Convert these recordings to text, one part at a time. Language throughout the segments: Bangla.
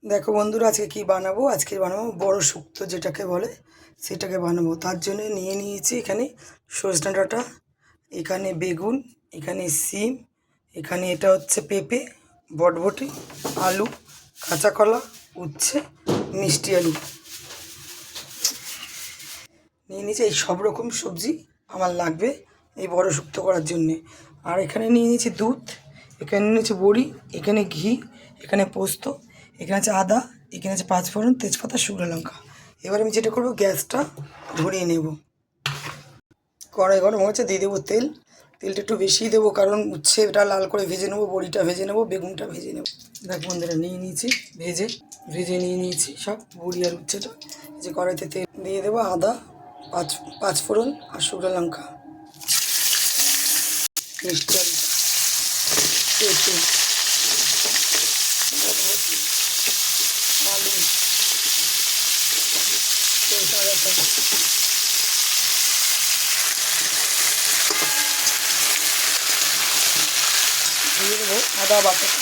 দেখো বন্ধুরা, আজকে কি বানাবো? আজকে বানাবো বড় শুক্তো যেটাকে বলে, সেটাকে বানাবো। তার জন্য নিয়ে নিয়েছি এখানে সজনে ডাঁটা, এখানে বেগুন, এখানে সিম, এখানে এটা হচ্ছে পেঁপে, বটবটি, আলু, কাঁচা কলা, উচ্ছে, মিষ্টি আলু নিয়ে নিয়েছি। এই সব রকম সবজি আমার লাগবে এই বড় শুক্তো করার জন্যে। আর এখানে নিয়ে নিয়েছি দুধ, এখানে নিয়ে নিয়েছি বড়ি, এখানে ঘি, এখানে পোস্ত, এখানে আছে আদা, এখানে আছে পাঁচফোড়ন, তেজপাতা, শুকনো লঙ্কা। এবার আমি যেটা করবো, গ্যাসটা ধরিয়ে নেব। কড়াই গরম হয়েছে, দিয়ে দেবো তেল। তেলটা একটু বেশিই দেবো, কারণ উচ্ছেটা লাল করে ভেজে নেবো, বড়িটা ভেজে নেবো, বেগুনটা ভেজে নেবো। দেখ বন্ধুরা, নিয়ে নিয়েছি ভেজে ভেজে নিয়ে নিয়েছি সব বড়ি আর উচ্ছেটা। যে কড়াইতে তেল দিয়ে দেবো, আদা, পাঁচফোড়ন আর শুকনো লঙ্কা, মিষ্টি আলু, পেঁপে, বরবটি, আলু, সজনে ডাঁটা, দিয়ে দেবো আদা বাটাটা,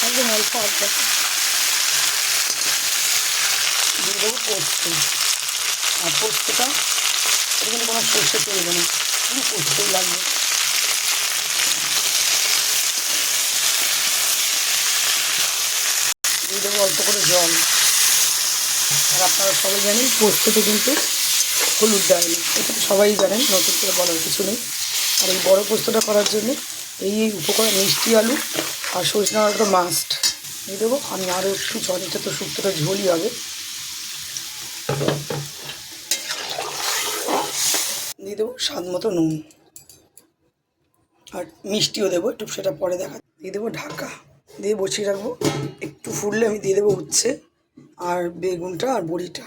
একদম অল্প আদা, দিয়ে দেবো পোস্ত। আর পোস্তটা এখানে কোনো সর্ষে চলবে না, শুধু পোস্তই লাগবে। দিয়ে দেবো অল্প করে জল। আর আপনারা সবাই জানেন পোস্ততে কিন্তু হলুদ দেয় না, এটা তো সবাই জানেন, নতুন করে বলার কিছু নেই। আর এই বড় পোস্তটা করার জন্য এই উপকরণ মিষ্টি আলু আর সজনে ডাঁটাটা মাস্ট দিয়ে দেবো। আমি আরও একটু জল, এটা তো শুক্তোটা ঝোলই হবে। দিয়ে দেবো স্বাদ মতো নুন, আর মিষ্টিও দেবো একটু, সেটা পরে দেখা। দিয়ে দেবো ঢাকা দিয়ে বসিয়ে রাখবো। একটু ফুললে আমি দিয়ে দেবো উচ্ছে আর বেগুনটা আর বড়িটা।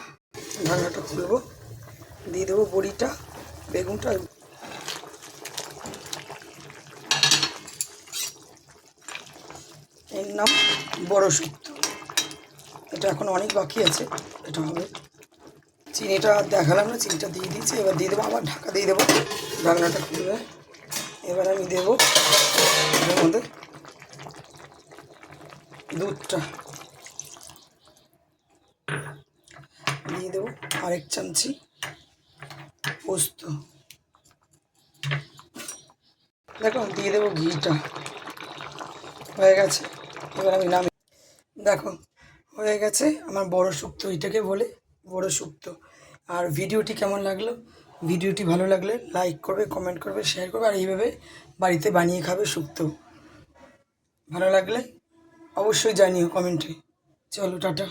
ঢাকনাটা খুলবো, দিয়ে দেবো বড়িটা, বেগুনটা। এর নাম বড় শুক্তো। এটা এখন অনেক বাকি আছে, এটা হবে। চিনিটা দেখালাম না, চিনিটা দিয়ে দিয়েছি। এবার দিয়ে দেবো, আবার ঢাকা দিয়ে দেবো। ঢাকনাটা খুলবে, এবার আমি দেবো এর মধ্যে দুধটা, দিয়ে দেবো আরেক চামচি পোস্ত। দেখো, দিয়ে দেবো ঘিটা। হয়ে গেছে, এবার আমি নামি। দেখো, হয়ে গেছে আমার বড় শুক্তো, এটাকে বলে বড় শুক্তো। আর ভিডিওটি কেমন লাগলো? ভিডিওটি ভালো লাগলে লাইক করবে, কমেন্ট করবে, শেয়ার করবে। আর এইভাবে বাড়িতে বানিয়ে খাবে শুক্তো। ভালো লাগলে অবশ্যই জানিও কমেন্টে। চলো, টাটা।